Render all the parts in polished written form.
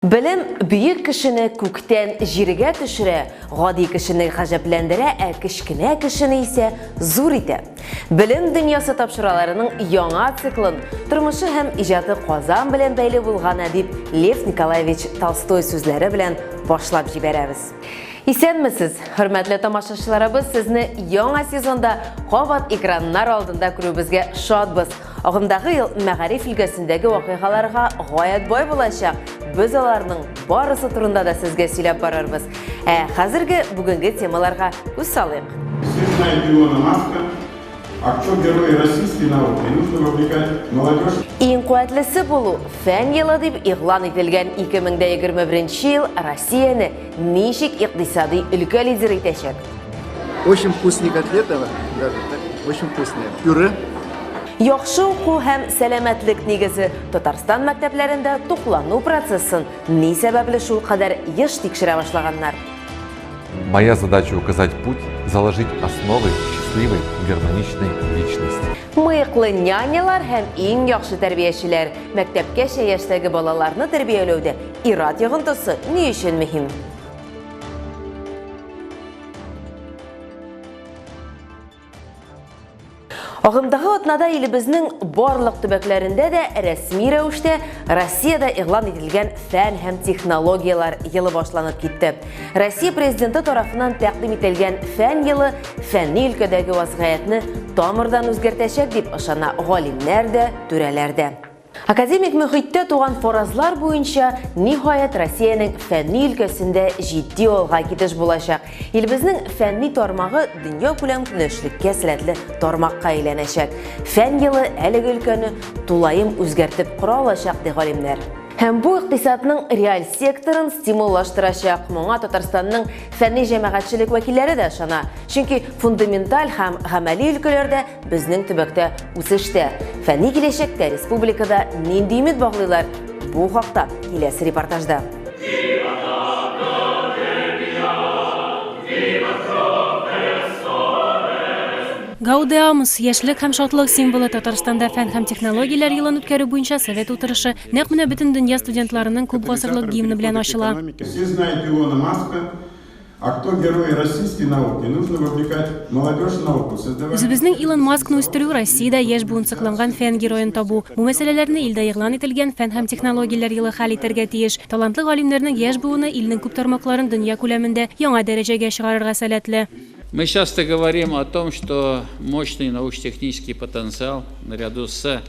Білім бүйік кішіні көктен жерге түшірі, ғади кішіні ғажапләндірі, кішкіне кішіні ise зур ете. Білім дүниясы тапшыраларының яңа циклын, тұрмышы һәм ижаты Қазан білен бәйлі болған әдип Лев Николаевич Толстой сөзлері білен башлап жіберәбіз. Исәнмесез, хөрмәтле тамашачыларыбыз, сезне яңа сезонда кабат экраннар алдында күрүбезгә шатбыз. Агымдагы ел мәгариф өлкәсендәге вакыйгаларга гаять бай булачак. Без аларның барысы турында да сезгә сөйләп барырбыз. Хәзерге бүгенге темаларга күз салыйк. Актер-герой российской науки, нужно вовлекать молодежь. Иң куәтлесе булу фән елы дип игълан ителгән 2021 ел Россияны ничек икътисади өлкә лидеры итәчәк? Очень вкусные котлеты, очень вкусные. Пюре. Яхшы уку һәм сәламәтлек нигезе Татарстан мәктәпләрендә туклану процессын ни сәбәпле шул кадәр еш тикшерә башлаганнар? Моя задача указать путь, заложить основы счастливой, гармоничной личности. Мыйыклы нянялар һәм иң яхшы тәрбиячеләр мәктәпкәчә яшьтәге балаларны тәрбияләүдә ират йогынтысы ни өчен мөһим? Агымдагы атнада илебезнең барлык төбәкләрендә дә рәсми рәвештә Россиядә игълан ителгән фән һәм технологиялар елы башланып китте. Россия президенты тарафыннан тәкъдим ителгән фән елы фәнни өлкәдәге вазгыятьне тамырдан үзгәртәчәк дип ышана галимнәр дә, түрәләр дә. Академик мөхиттә туган фаразлар буенча ниһаять Россиянең фәнни өлкәсендә җитди алга китеш булачак. Илебезнең фәнни тармагы дөнья күләм көнөшлеккә сәләтле тармакка әйләнәчәк. Фән елы әлеге өлкәне тулаем үзгәртеп кора алачак ди галимнәр. Һәм бу икътисадның реаль секторын стимуллаштырачак. Моңа Татарстанның фәнни җәмәгатьчелек вәкилләре дә ышана. Чөнки фундаменталь һәм гамәли өлкәләрдә безнең төбәктә үсештә. Фәнни киләчәктә республикада нинди өмет баглыйлар? Бу хакта киләсе репортажда. Гаудеамус яшьлек һәм шатлык символы Татарстанда фән һәм технологияләр елын үткәрү буенча совет утырышы нәкъ менә бөтен дөнья студентларының күп гасырлык гимны белән ачыла. Все знают Илона Маска. Актер-герой российской науки, нужно вовлекать молодежь в науку, создавать. Үзебезнең Илон Маскны үстерү Россиядә яшь буын сакланган фән героен табу. Бу мәсьәләләрне илдә игълан ителгән фән һәм технологияләр елы хәл итәргә тиеш. Талантлы галимнәрнең яшь буыны илнең күп тармакларын дөнья күләмендә яңа дәрәҗәгә чыгарырга сәләтле. Мы часто говорим о том, что мощный научно-технический потенциал наряду с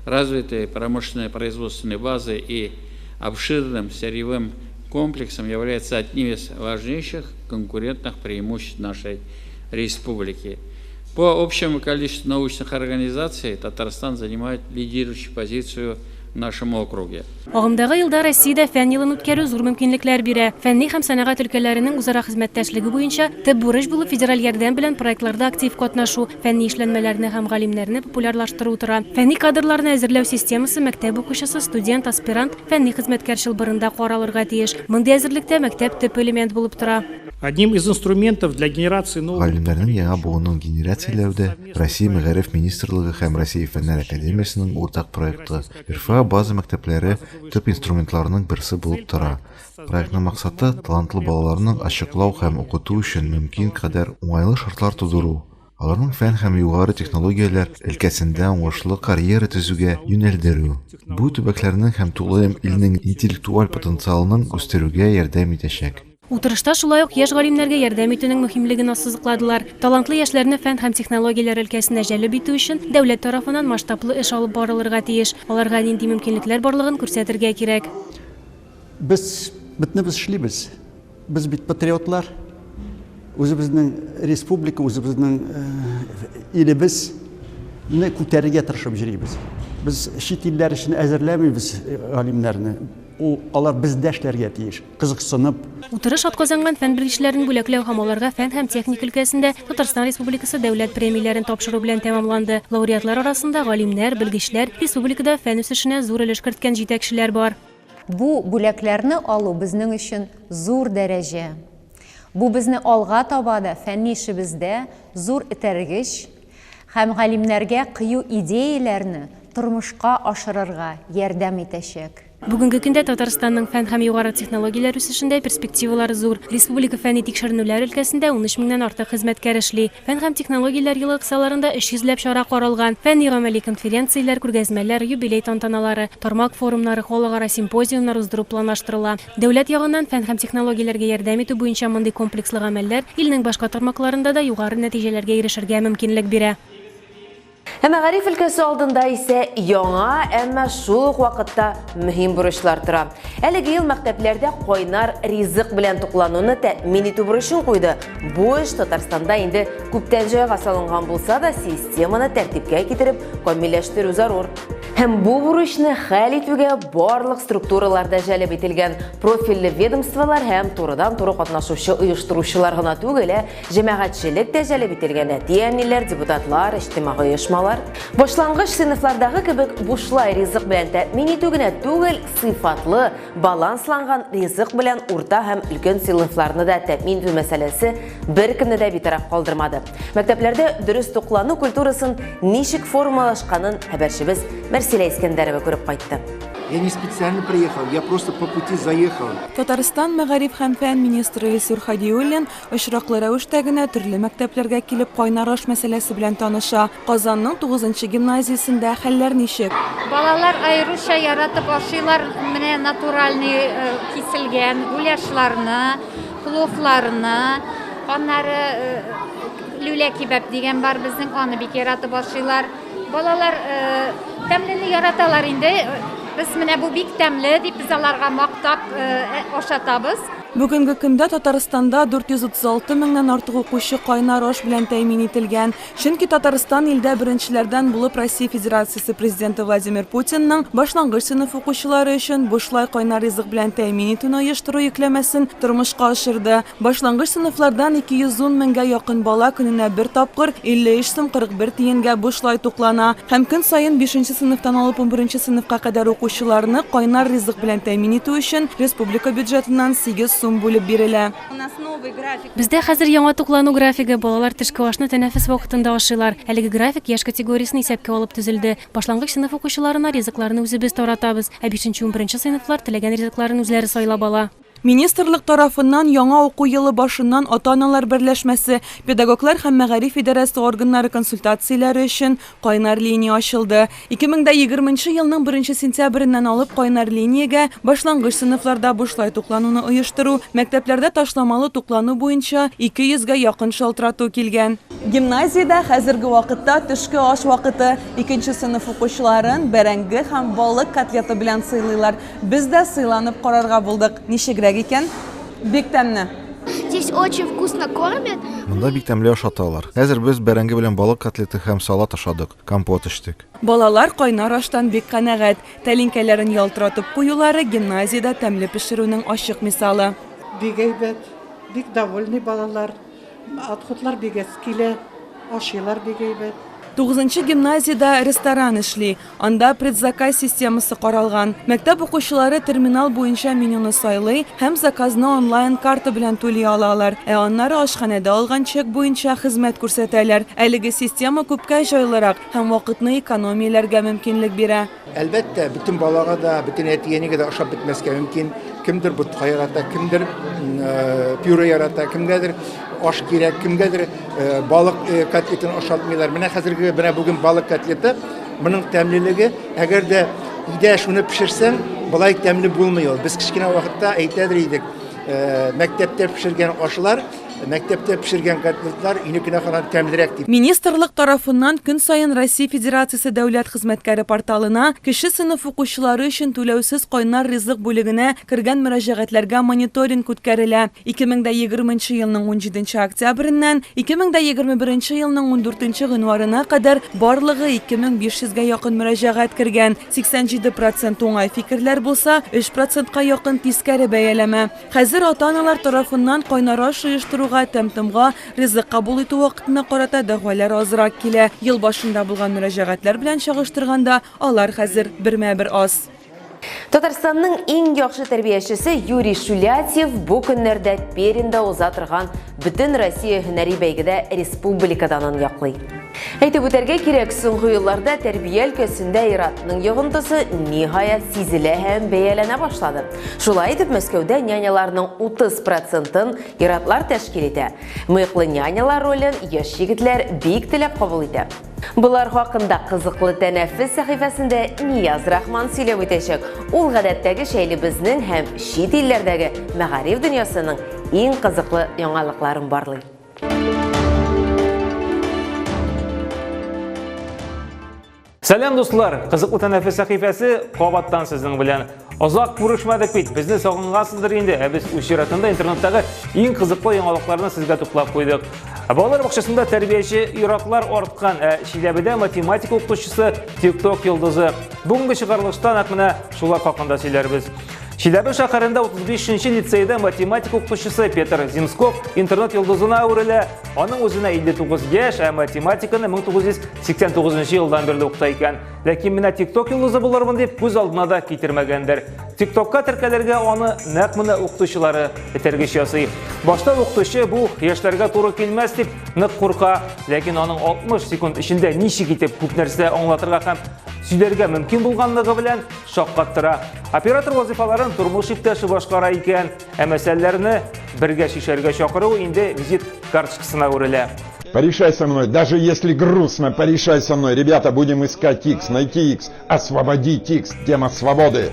развитой промышленной производственной базой и обширным сырьевым комплексом является одним из важнейших конкурентных преимуществ нашей республики. По общему количеству научных организаций Татарстан занимает лидирующую позицию в нашем округе. Агымдагы елда Россиядә фән елын үткәрү зур мөмкинлекләр бирә. Фәнни һәм сәнәгать өлкәләренең үзара хезмәттәшлеге буенча төп бурыч булып федераль ярдәм белән проектларда актив катнашу, фәнни эшләнмәләрне һәм галимнәрне популярлаштыру тора. Фәнни кадрларны әзерләү системасы мәктәп укучысы, студент, аспирант, фәнни хезмәткәр чылбырында каралырга тиеш. Мондый әзерлектә мәктәп төп элемент булып тора. Одним из инструментов для генерации новых... Галимнәрнең яңа буынын генерацияләүдә Россия Мәгариф министрлыгы һәм Россия Фәннәр академиясының уртак проекты РФА база мәктәпләре төп инструментларының берсе булып тора. Проектның максаты талантлы балаларның ачыклау һәм укыту өчен мөмкин кадәр уңайлы шартлар тудыру. Аларның фән һәм югары технологияләр өлкәсендә уңышлы карьера төзүгә юнәлдерү. Бу төбәкләрнең һәм тулы илнең интеллектуаль потенциалының үстерүгә ярдәм итәчәк. Утырышта шулай ук яшь галимнәргә ярдәм итүнең мөһимлеген ассызыкладылар. Талантлы яшьләрне фән һәм технологияләр өлкәсенә җәлеп итү өчен дәүләт тарафыннан масштаблы эш алып барылырга тиеш. Аларга нинди мөмкинлекләр барлыгын күрсәтергә кирәк. Без битнебез эшлибез. Без бит патриотлар. Үзебезнең республика, үзебезнең илебезне күтәрергә тырышып йөрибез. Без чит илләр өчен әзерләмибез галимнәрне. Алар бездә эшләргә тиеш, кызыксынып. Утырыш атказанган фән белгечләрен бүләкләү һәм аларга фән һәм техник өлкәсендә Татарстан Республикасы дәүләт премияләрен тапшыру белән тәмамланды. Лауреатлар арасында галимнәр, белгечләр, республикада фән үсешенә зур өлеш керткән җитәкчеләр бар. Бу бүләкләрне алу безнең өчен зур дәрәҗә. Бу безне алга табада фәнни эшебездә зур этәргеч һәм галимнәргә кыю идеяләрне тормышка ашырырга ярдәм итәчәк. Бүгінгі көндә Татарстанның фән һәм югары технологиялар үсешендә перспективалары зур. Республика фәнни тикшеренүләр өлкәсендә 13 меңнән артык хезмәткәр эшли. Фән һәм технологиялар елы кысаларында 300 чара каралган. Фәнни-гамәли конференциялар, күргәзмәләр, юбилей тантаналары, тармак форумнары, халыкара симпозиумнар уздыру планлаштырыла. Дәүләт ягыннан фән һәм технологияләргә ярдәм итү буенча мондый комплекслы гамәлләр илнең башка тармакларында да югары нәтиҗәләргә ирешергә мөмкинлек бирә. Мәгариф өлкәсе алдында исә яңа, әмма шул ук вакытта мөһим бурычлар тора. Әлеге ел мәктәпләрдә кайнар ризык белән туклануны тәэмин итү бурычын куйды. Бу эш Татарстанда инде күптән җайга салынган булса да, системаны тәртипкә китереп, камилләштерү зарур. Һәм бу бурычны хәл итүгә барлык структураларда җәлеп ителгән профильле ведомстволар һәм турыдан-туры катнашучы оештыручылар гына түгел, җәмәгатьчелек дә җәлеп ителгән, әти-әниләр, депутатлар, иҗтимагый оешмалар. Башлангыч сыйныфлардагы кебек бушлай ризык белән тәэмин итү генә түгел, сыйфатлы, балансланган ризык белән урта һәм өлкән сыйныфларны да тәэмин итү мәсьәләсе беркемне дә битараф калдырмады. Мәктәпләрдә дөрес туклану культурасын ничек формалашканын хәбәрчебез Мәрсилә Искәндәрова күреп кайтты. Я не специально приехал, я просто по пути заехал. Татарстан мәгариф һәм фән министры Илсур Хадиуллин очраклы рәвештә генә төрле мәктәпләргә килеп кайнар аш мәсьәләсе белән таныша. Казанның 9-нчы гимназиясендә хәлләр ничек? Балалар аеруча яратып ашыйлар, менә натуральный киселгән гуляшларны, пловларны, аннары люлә кибәп дигән бар, безнең аны бик яратып ашыйлар. Балалар тәмлене яраталар инде. Biz менә бу бик тәмле дип biz аларга мактап ашатабыз. Бүгенге көндә Татарстанда 436 меңнән артык укучы кайнар аш белән тәэмин ителгән. Чөнки Татарстан илдә беренчеләрдән булып Россия Федерациясе президенты Владимир Путинның башлангыч сыйныф укучылары өчен бушлай кайнар ризык белән тәэмин итүне оештыру йөкләмәсен тормышка ашырды. Башлангыч сыйныфлардан 210 меңгә якын бала көненә бер тапкыр 53 сум 41 тиенгә бушлай туклана. Һәм көн саен 5-нче сыйныфтан алып 11-нче сыйныфка кадәр укучыларны кайнар ризык белән тәэмин итү өчен республика бюджетыннан 8 сум бүлеп бирелә. Бездә хәзер яңа туклану графигы, балалар төшке ашны тәнәфес вакытында ашыйлар. Әлеге график яшь категориясын исәпкә алып төзелде. Башлангыч сыйныф укучыларына ризыкларны үзебез таратабыз, ә 5-11 сыйныфлар теләгән ризыкларын үзләре сайлап ала. Министрлык тарафыннан яңа уку елы башыннан ата-аналар берләшмәсе, педагоглар һәм мәгариф идарәсе органнары консультацияләре өчен кайнар линия ачылды. 2020 елның 1 сентябреннән алып кайнар линиягә башлангыч сыйныфларда бушлай туклануны оештыру, мәктәпләрдә ташламалы туклану буенча 200-гә якын шалтырату килгән. Гимназиядә хәзерге вакытта төшке аш вакыты 2-нче сыйныф укучыларын бәрәңге һәм балык котлеты белән сыйлыйлар. Без дә сыйланып карарга булдык. Ничегрәк икән? Бик тәмле. Здесь очень вкусно кормят. Монда бик тәмле ашаталар. Хәзер без бәрәңге белән балык котлеты һәм салат ашадык, компот эчтек. Балалар кайнар аштан бик канәгать. Тәлинкәләрен ялтыратып куюлары гимназиядә тәмле пешерүнең ачык мисалы. Бик әйбәт, бик довольны балалар. Отходлар бик килә, ашыйлар бик әйбәт. 9-нчы гимназиядә ресторан эшли. Анда предзаказ системасы каралган. Мәктәп укучылары терминал буенча менюны сайлый һәм заказны онлайн карта белән түли алалар. Аннары ашханәдә алган чек буенча хезмәт күрсәтәләр. Әлеге система күпкә җайлырак һәм вакытны экономияләргә мөмкинлек бирә. Әлбәттә, бөтен балага да, бөтен әти-әнигә дә ашап бетмәскә мөмкин. Кемдер бутка ярата, кемдер пюре ярата, кемгәдер аш кирәк, кемгәдер балык котлетын ашатмыйлар. Менә хәзерге бүген балык котлеты, моның тәмлелеге, әгәр дә өйдә шуны пешерсәң, булай тәмле булмый ул. Без кичкенә вакытта әйтәдер идек, мәктәптә пешергән ашлар, мәктәптә пешергән котлетлар инекенә карап тәмлерәк дип. Министрлык тарафыннан көн саен Россия Федерациясе дәүләт хезмәткәре порталына кеше сыйныф укучылары өчен түләүсез кайнар ризык бүлегенә кергән мөрәҗәгатьләргә мониторинг үткәрелә. 2020 елның 17 октябреннән 2021 елның 14 гыйнварына кадәр барлыгы 2500-гә якын мөрәҗәгать кергән. 87% уңай фикерләр булса, 3%-ка якын тискәре бәяләмә. Хәзер ата-аналар тарафыннан кайнар аш оештыруга, тәм-томга, ризык кабул итү вакытына карата дәгъвалар азрак килә. Ел башында булган мөрәҗәгатьләр белән чагыштырганда, алар хәзер бермә-бер аз. Татарстанның иң яхшы тәрбиячесе Юрий Шулятьев бу көннәрдә Пермдә уза торган Бөтен Россия һөнәри бәйгедә республикадан яклый. Әйтеп үтәргә кирәк, соңгы елларда тәрбия өлкәсендә иратның йогынтысы ниһаять сизелә һәм бәяләнә башлады. Шулай итеп, Мәскәүдә няняларның 30%-ын иратлар тәшкил итә. Мыйклы нянялар ролен яшь егетләр бик теләп кабул итә. Булар хакында кызыклы тәнәфес сәхифәсендә Нияз Рахман сөйләп үтәчәк. Ул гадәттәге шәйле безнең һәм чит илләрдәге мәгариф дөньясының иң кызыклы яңалыкларын барлый. Сәлам дуслар, кызыклы тәнәфес сәхифәсе кабаттан сезнең белән. Озак күрешмәдек бит, безне сагынгансыздыр инде, без үз чиратында интернеттагы иң кызыклы яңалыкларны сезгә туплап куйдык. Балалар бакчасында тәрбияче ираклар арткан, Чиләбедә математика укытучысы TikTok йолдызы. Бүгенге чыгарылышта нәкъ менә шулар хакында сөйләрбез. Чиләбе шәһәрендә 35-нче лицейда математика укытучысы Петр Зимсков интернет йолдызына әверелә. Аның үзенә 59 яшь, математиканы 1989 елдан бирле укыта икән. Ләкин менә TikTok йолдызы булырмын дип күз алдына да китермәгәндер. TikTokка теркәләргә аны нәкъ менә укытучылары этәргеч ясый. Башта укытучы бу яшьләргә туры килмәс дип нык курка, ләкин аның 60 секунд эчендә ничек итеп күп нәрсә аңлатырга һәм сөйләргә мөмкин булганлыгы белән шаккаттыра. Оператор вазифаларын тормыш иптәше башкара икән, мәсьәләләрне бергә шишәргә чакыру инде визит карточкасына үрелә. Порешай со мной, даже если грустно, порешай со мной. Ребята, будем искать X, найти X, освободить X, тема свободы.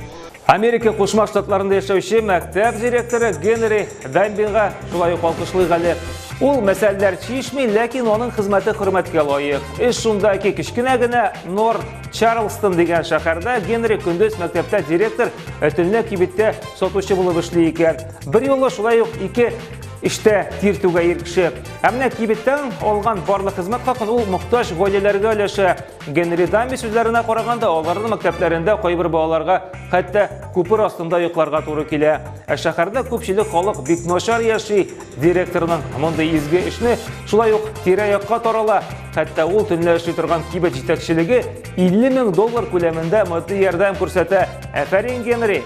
Америка Кушма Штатларында яшәүче мәктәп директоры Генри Даймбинга шулай ук алкышлый әле. Ул мәсьәләләр чишми, ләкин аның хезмәте хөрмәткә лаек. Шунда ки кичкенә генә Норт Чарлстон дигән шәһәрдә Генри көндез мәктәптә директор, төнлә кибеттә сатучы булып эшли икән. Бер юлы шулай ук 2 эштә тиртүгә ирешеп, әмма кибеттән алган барлык хезмәт хакын ул мохтаҗ гаиләләргә өләшә. Генри Дамби сүзләренә караганда, аларның мәктәпләрендә кайбер балаларга хәтта күпер астында йокларга туры килә. Шәһәрдә күпчелек халык бик начар яши. Директорның мондый изге эшне шулай ук тирә-якка тарала. Хәтта ул төнлә эшли торган кибет җитәкчелеге $50,000 күләмендә матди ярдәм күрсәтә. Афәрин, Генри!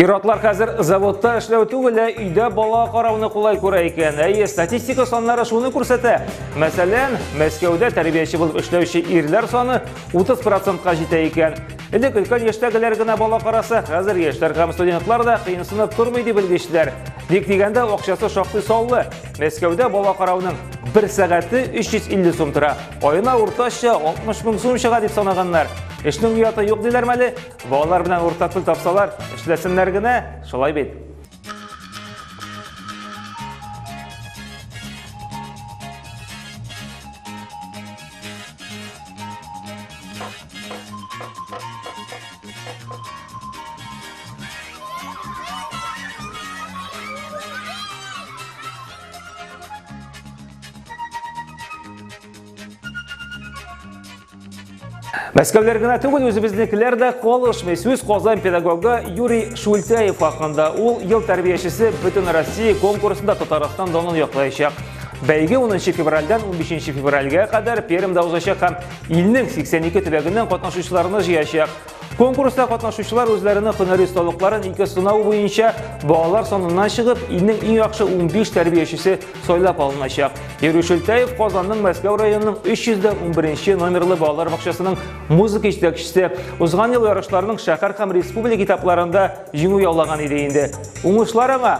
Иратлар хәзер заводта эшләү түгел, өйдә бала карауны кулай күрә икән. Статистика саннары шуны күрсәтә. Мәсәлән, Мәскәүдә тәрбияче булып эшләүче ирләр саны 30%-ка җитә икән. Элек өлкән яшьтәгеләр генә бала караса, хәзер яшьләр һәм студентлар да кыенсынып тормый дип белгечләр. Ник дигәндә акчасы шактый саллы. Мәскәүдә бала карауның 1 сәгате 350 сум тора. Аена уртача 60 мең сум чыга дип санаганнар. Эшнең уяты юк диләр мәле, балалар белән уртак пул тапсалар, эшләсеннәр генә, шулай бит. Мәскәүләр генә түгел, үзебезнекеләр дә калышмый. Сүз Казан педагогы Юрий Шультяев хакында. Ул ел тәрбиячесе бөтен Россия конкурсында Татарстан данын яклаячак. Бәйге 10 февральдән 15 февральгә кадәр Пермдә узачак һәм илнең 82 төбәгеннән катнашучыларны җыячак. Конкурста катнашучылар үзләренең һөнәри осталыкларын 2 сынау буенча балалар саныннан чыгып, илнең иң яхшы 15 тәрбиячесе сайлап алыначак. Юрий Шультяев Казанның Мәскәү районының 311 номерлы балалар бакчасының музыка җитәкчесе. Узган ел ярышларның шәһәр һәм республика этапларында җиңү яулаган иде инде. Уңышлар аңа.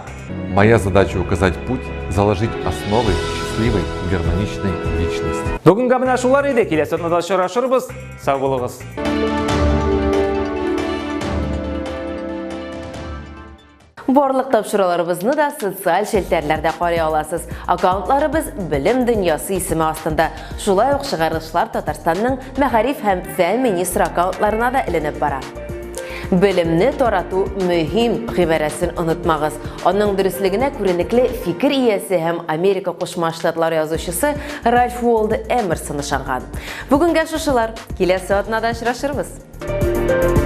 Моя задача указать путь, заложить основы счастливой, гармоничной личности. Бүгенге менә шулар иде. Киләсе атнада очрашырбыз. Сау булыгыз. Барлык тапшыруларыбызны да социаль шелтәрләрдә карый аласыз. Аккаунтларыбыз Билем дөньясы исеме астында. Шулай ук чыгарылышлар Татарстанның мәгариф һәм фән министры аккаунтларына да эленеп бара. Белемне тарату мөһим гыйбарәсен онытмагыз. Аның дөрестлегенә күренекле фикер иясе һәм Америка Кушма Штатлары язучысы Ральф Уолдо Эмерсон ышанган. Бүгенгә шушылар. Киләсе атнада очрашырбыз.